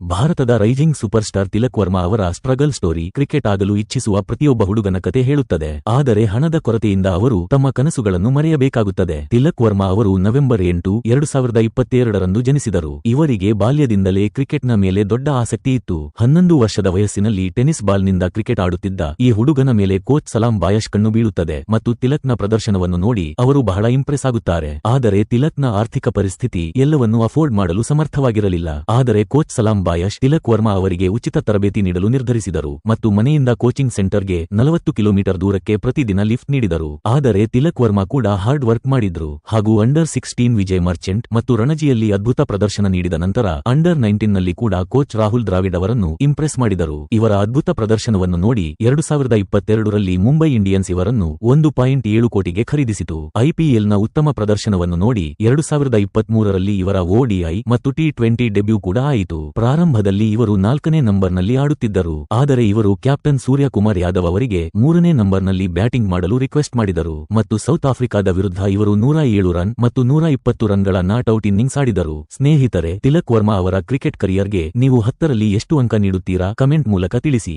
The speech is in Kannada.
ಭಾರತದ ರೈಜಿಂಗ್ ಸೂಪರ್ ಸ್ಟಾರ್ ತಿಲಕ್ ವರ್ಮಾ ಅವರ ಸ್ಟ್ರಗಲ್ ಸ್ಟೋರಿ ಕ್ರಿಕೆಟ್ ಆಗಲು ಇಚ್ಛಿಸುವ ಪ್ರತಿಯೊಬ್ಬ ಹುಡುಗನ ಕತೆ ಹೇಳುತ್ತದೆ. ಆದರೆ ಹಣದ ಕೊರತೆಯಿಂದ ಅವರು ತಮ್ಮ ಕನಸುಗಳನ್ನು ಮರೆಯಬೇಕಾಗುತ್ತದೆ. ತಿಲಕ್ ವರ್ಮಾ ಅವರು ನವೆಂಬರ್ 8, 2022ರಂದು ಜನಿಸಿದರು. ಇವರಿಗೆ ಬಾಲ್ಯದಿಂದಲೇ ಕ್ರಿಕೆಟ್ನ ಮೇಲೆ ದೊಡ್ಡ ಆಸಕ್ತಿ ಇತ್ತು. 11 ವರ್ಷದ ವಯಸ್ಸಿನಲ್ಲಿ ಟೆನಿಸ್ ಬಾಲ್ನಿಂದ ಕ್ರಿಕೆಟ್ ಆಡುತ್ತಿದ್ದ ಈ ಹುಡುಗನ ಮೇಲೆ ಕೋಚ್ ಸಲಾಂ ಬಾಯಶ್ ಕಣ್ಣು ಬೀಳುತ್ತದೆ ಮತ್ತು ತಿಲಕ್ನ ಪ್ರದರ್ಶನವನ್ನು ನೋಡಿ ಅವರು ಬಹಳ ಇಂಪ್ರೆಸ್ ಆಗುತ್ತಾರೆ. ಆದರೆ ತಿಲಕ್ನ ಆರ್ಥಿಕ ಪರಿಸ್ಥಿತಿ ಎಲ್ಲವನ್ನೂ ಅಫೋರ್ಡ್ ಮಾಡಲು ಸಮರ್ಥವಾಗಿರಲಿಲ್ಲ. ಆದರೆ ಕೋಚ್ ಸಲಾಂ ಬಾಯಶ್ ತಿಲಕ್ ವರ್ಮಾ ಅವರಿಗೆ ಉಚಿತ ತರಬೇತಿ ನೀಡಲು ನಿರ್ಧರಿಸಿದರು ಮತ್ತು ಮನೆಯಿಂದ ಕೋಚಿಂಗ್ ಸೆಂಟರ್ಗೆ 40 ಕಿಲೋಮೀಟರ್ ದೂರಕ್ಕೆ ಪ್ರತಿದಿನ ಲಿಫ್ಟ್ ನೀಡಿದರು. ಆದರೆ ತಿಲಕ್ ವರ್ಮಾ ಕೂಡ ಹಾರ್ಡ್ ವರ್ಕ್ ಮಾಡಿದ್ರು ಹಾಗೂ ಅಂಡರ್ 16 ವಿಜಯ್ ಮರ್ಚೆಂಟ್ ಮತ್ತು ರಣಜಿಯಲ್ಲಿ ಅದ್ಭುತ ಪ್ರದರ್ಶನ ನೀಡಿದ ನಂತರ ಅಂಡರ್ 19ನಲ್ಲಿ ಕೂಡ ಕೋಚ್ ರಾಹುಲ್ ದ್ರಾವಿಡ್ ಅವರನ್ನು ಇಂಪ್ರೆಸ್ ಮಾಡಿದರು. ಇವರ ಅದ್ಭುತ ಪ್ರದರ್ಶನವನ್ನು ನೋಡಿ 2022ರಲ್ಲಿ ಮುಂಬೈ ಇಂಡಿಯನ್ಸ್ ಇವರನ್ನು 1.7 ಕೋಟಿಗೆ ಖರೀದಿಸಿತು. ಐಪಿಎಲ್ನ ಉತ್ತಮ ಪ್ರದರ್ಶನವನ್ನು ನೋಡಿ 2023ರಲ್ಲಿ ಇವರ ODI ಮತ್ತು T20 ಡೆಬ್ಯೂ ಕೂಡ ಆಯಿತು. ಪ್ರಾರಂಭದಲ್ಲಿ ಇವರು 4ನೇ ನಂಬರ್ನಲ್ಲಿ ಆಡುತ್ತಿದ್ದರು. ಆದರೆ ಇವರು ಕ್ಯಾಪ್ಟನ್ ಸೂರ್ಯಕುಮಾರ್ ಯಾದವ್ ಅವರಿಗೆ 3ನೇ ನಂಬರ್ನಲ್ಲಿ ಬ್ಯಾಟಿಂಗ್ ಮಾಡಲು ರಿಕ್ವೆಸ್ಟ್ ಮಾಡಿದರು ಮತ್ತು ಸೌತ್ ಆಫ್ರಿಕಾದ ವಿರುದ್ಧ ಇವರು 107 ರನ್ ಮತ್ತು 120 ರನ್ಗಳ ನಾಟ್ಔಟ್ ಇನ್ನಿಂಗ್ಸ್ ಆಡಿದರು. ಸ್ನೇಹಿತರೆ, ತಿಲಕ್ ವರ್ಮಾ ಅವರ ಕ್ರಿಕೆಟ್ ಕರಿಯರ್ಗೆ ನೀವು 10ರಲ್ಲಿ ಎಷ್ಟು ಅಂಕ ನೀಡುತ್ತೀರಾ? ಕಮೆಂಟ್ ಮೂಲಕ ತಿಳಿಸಿ.